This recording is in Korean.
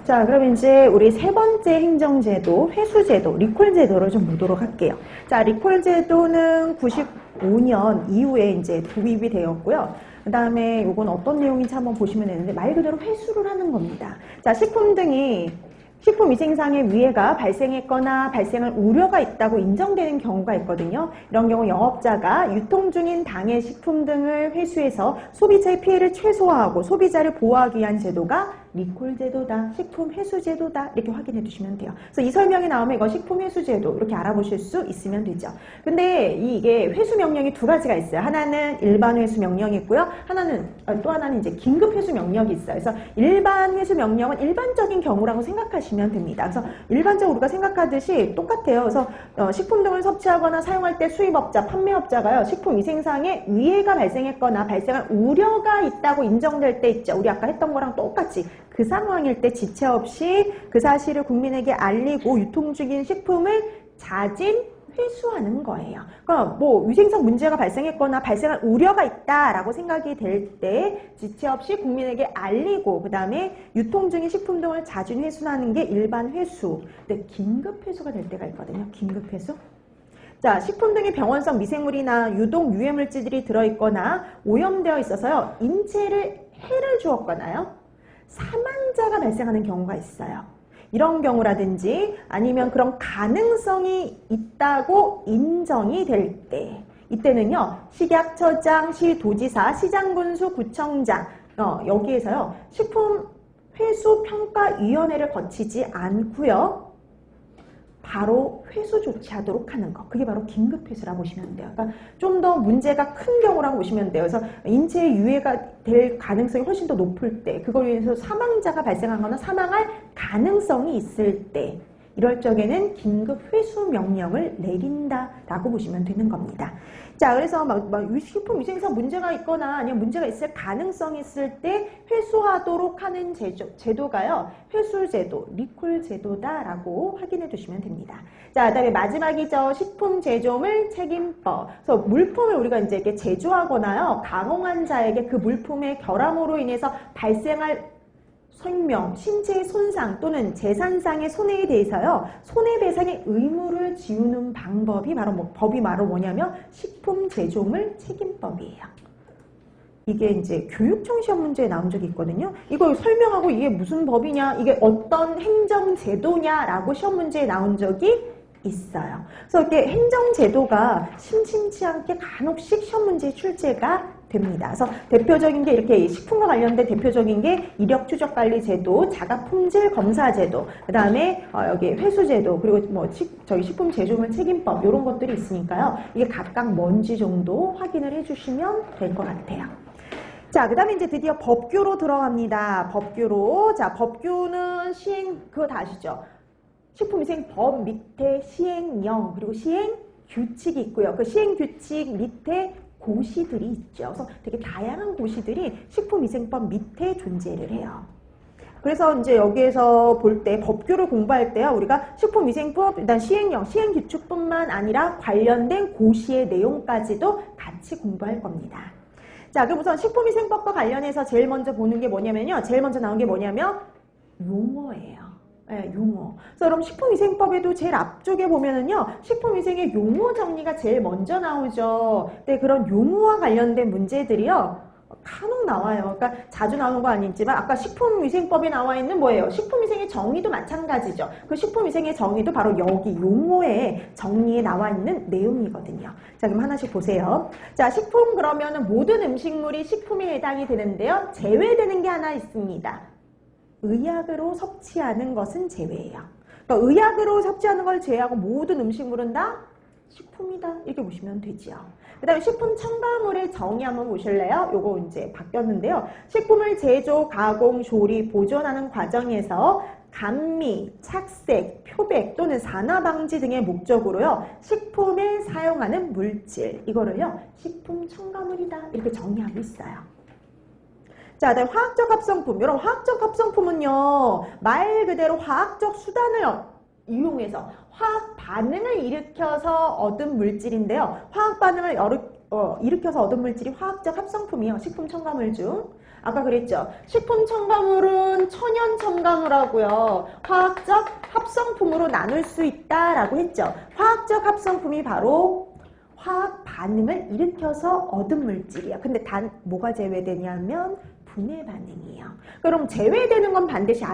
자, 그럼 이제 우리 세 번째 행정제도, 회수제도, 리콜제도를 좀 보도록 할게요. 자, 리콜제도는 95년 이후에 이제 도입이 되었고요. 그 다음에 이건 어떤 내용인지 한번 보시면 되는데 말 그대로 회수를 하는 겁니다. 자, 식품 등이 식품위생상의 위해가 발생했거나 발생할 우려가 있다고 인정되는 경우가 있거든요. 이런 경우 영업자가 유통 중인 당해 식품 등을 회수해서 소비자의 피해를 최소화하고 소비자를 보호하기 위한 제도가 리콜제도다, 식품회수제도다 이렇게 확인해 두시면 돼요. 그래서 이 설명이 나오면 이거 식품회수제도 이렇게 알아보실 수 있으면 되죠. 근데 이게 회수명령이 두 가지가 있어요. 하나는 일반 회수명령이 있고요. 또 하나는 이제 긴급 회수명령이 있어요. 그래서 일반 회수명령은 일반적인 경우라고 생각하시면 됩니다. 그래서 일반적으로 우리가 생각하듯이 똑같아요. 그래서 식품 등을 섭취하거나 사용할 때 수입업자, 판매업자가요. 식품위생상에 위해가 발생했거나 발생할 우려가 있다고 인정될 때 있죠. 우리 아까 했던 거랑 똑같이 그 상황일 때 지체 없이 그 사실을 국민에게 알리고 유통 중인 식품을 자진 회수하는 거예요. 그러니까 뭐 위생상 문제가 발생했거나 발생할 우려가 있다라고 생각이 될 때 지체 없이 국민에게 알리고 그 다음에 유통 중인 식품 등을 자진 회수하는 게 일반 회수. 근데 긴급 회수가 될 때가 있거든요. 긴급 회수. 자, 식품 등의 병원성 미생물이나 유독 유해물질들이 들어있거나 오염되어 있어서요. 인체를 해를 주었거나요. 사망자가 발생하는 경우가 있어요. 이런 경우라든지 아니면 그런 가능성이 있다고 인정이 될 때 이때는요. 식약처장, 시도지사, 시장군수, 구청장 여기에서요. 식품회수평가위원회를 거치지 않고요. 바로 회수 조치하도록 하는 거. 그게 바로 긴급회수라고 보시면 돼요. 그러니까 좀 더 문제가 큰 경우라고 보시면 돼요. 그래서 인체에 유해가 될 가능성이 훨씬 더 높을 때, 그걸 위해서 사망자가 발생하거나 사망할 가능성이 있을 때, 이럴 적에는 긴급 회수 명령을 내린다라고 보시면 되는 겁니다. 자, 그래서 식품위생상 문제가 있거나 아니면 문제가 있을 가능성이 있을 때 회수하도록 하는 제도가요. 회수제도, 리콜제도다라고 확인해 두시면 됩니다. 자, 그다음에 마지막이죠. 식품제조물 책임법. 그래서 물품을 우리가 이제 이렇게 제조하거나요. 가공한 자에게 그 물품의 결함으로 인해서 발생할 생명, 신체의 손상 또는 재산상의 손해에 대해서요. 손해배상의 의무를 지우는 법이 바로 뭐냐면 식품제조물 책임법이에요. 이게 이제 교육청 시험 문제에 나온 적이 있거든요. 이거 설명하고 이게 무슨 법이냐, 이게 어떤 행정제도냐라고 시험 문제에 나온 적이 있어요. 그래서 이렇게 행정제도가 심심치 않게 간혹씩 시험 문제에 출제가 됩니다. 그래서 대표적인 게 이렇게 식품과 관련된 대표적인 게 이력 추적 관리 제도, 자가 품질 검사 제도, 그 다음에 여기 회수 제도, 그리고 뭐 식품 제조물 책임법 이런 것들이 있으니까요. 이게 각각 뭔지 정도 확인을 해주시면 될 것 같아요. 자, 그 다음에 이제 드디어 법규로 들어갑니다. 법규로. 자, 법규는 그거 다 아시죠? 식품위생법 밑에 시행령 그리고 시행규칙이 있고요. 그 시행규칙 밑에 고시들이 있죠. 그래서 되게 다양한 고시들이 식품위생법 밑에 존재를 해요. 그래서 이제 여기에서 볼 때 법규를 공부할 때요. 우리가 식품위생법, 일단 시행령, 시행규칙뿐만 아니라 관련된 고시의 내용까지도 같이 공부할 겁니다. 자, 그럼 우선 식품위생법과 관련해서 제일 먼저 보는 게 뭐냐면요. 제일 먼저 나온 게 뭐냐면 용어예요. 네, 용어. 그래서 그럼 식품위생법에도 제일 앞쪽에 보면은요, 식품위생의 용어 정리가 제일 먼저 나오죠. 근데 그런 용어와 관련된 문제들이요, 간혹 나와요. 그러니까 자주 나오는 거 아니지만 아까 식품위생법에 나와 있는 뭐예요? 식품위생의 정의도 마찬가지죠. 그 식품위생의 정의도 바로 여기 용어의 정리에 나와 있는 내용이거든요. 자, 그럼 하나씩 보세요. 자, 식품 그러면은 모든 음식물이 식품에 해당이 되는데요. 제외되는 게 하나 있습니다. 의약으로 섭취하는 것은 제외예요. 그러니까 의약으로 섭취하는 걸 제외하고 모든 음식물은 다 식품이다. 이렇게 보시면 되지요. 그 다음에 식품 첨가물의 정의 한번 보실래요? 요거 이제 바뀌었는데요. 식품을 제조, 가공, 조리, 보존하는 과정에서 감미, 착색, 표백 또는 산화 방지 등의 목적으로요. 식품에 사용하는 물질, 이거를요. 식품 첨가물이다. 이렇게 정의하고 있어요. 자, 다음 화학적 합성품. 여러분, 화학적 합성품은요, 말 그대로 화학적 수단을 이용해서 화학 반응을 일으켜서 얻은 물질인데요. 화학 반응을 일으켜서 얻은 물질이 화학적 합성품이에요. 식품 첨가물 중. 아까 그랬죠. 식품 첨가물은 천연 첨가물하고요. 화학적 합성품으로 나눌 수 있다라고 했죠. 화학적 합성품이 바로 화학 반응을 일으켜서 얻은 물질이에요. 근데 단 뭐가 제외되냐면 분해 반응이에요. 그럼 제외되는 건 반드시